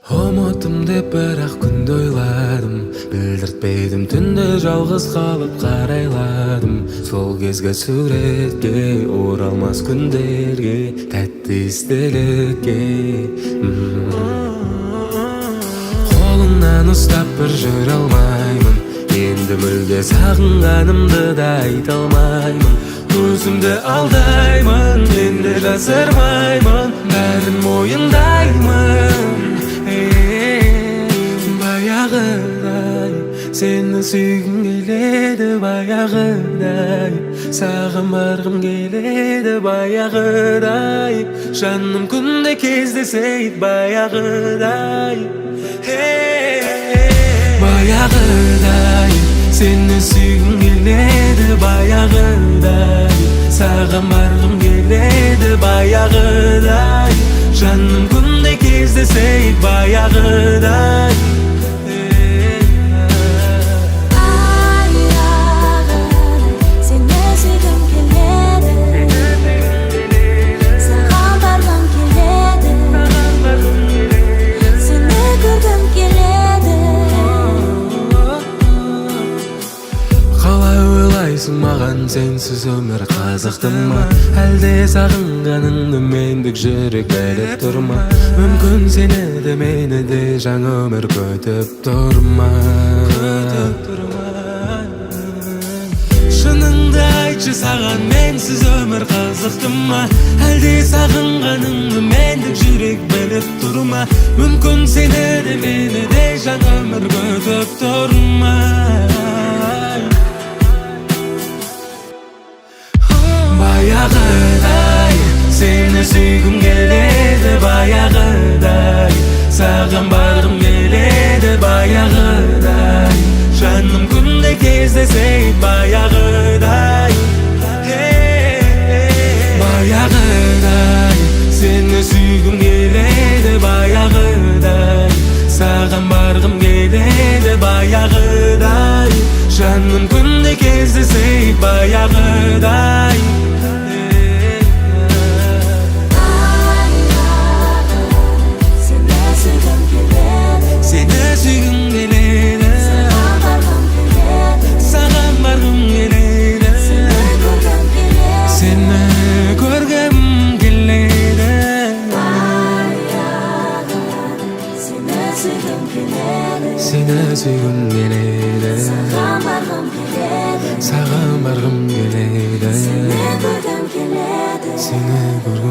Ұмыттым деп бірақ күнде ойладым, білдіртпейдім түнде жалғыз қалып қарайладым. Сол кезге суретке, оралмас күндерге, тәтті естелікке. Қолыңнан ұстап бір жүре алмаймын, енді мүлде сағынғанымды да айта алмаймын. Өзімді алдаймын, енді жасырмаймын, бәрін мойындаймын. Баяғыдай сені сүйгім келеді, баяғыдай саған барғым келеді, баяғыдай жаным күнде кездесейік, баяғыдай. Баяғыдай сені сүйгім келеді, баяғыдай саған барғым келеді, баяғыдай жаным күнде кездесейік, баяғыдай. Маған сенсіз өмір қызықты ма, әлде сағынғаныңды мендік жүрек біліп тұр ма? Мүмкін сені де мені де жаңа өмір күтіп тұр ма? Шыныңды айтшы, саған менсіз өмір қызықты ма, әлде сағынғаныңды мендік жүрек біліп тұр ма? Мүмкін сені де мені де жаңа өмір күтіп тұр ма? Баяғыдай сені сүйгім келеді, баяғыдай саған барғым келеді, баяғыдай жаным күнде кездесейік, баяғыдай. Баяғыдай сені сүйгім келеді, баяғыдай саған барғым келеді, баяғыдай жаным күнде кездесейік, баяғыдай. Seni sүйгім келеді, саған барғым келеді, сені көргім келеді, сені көргім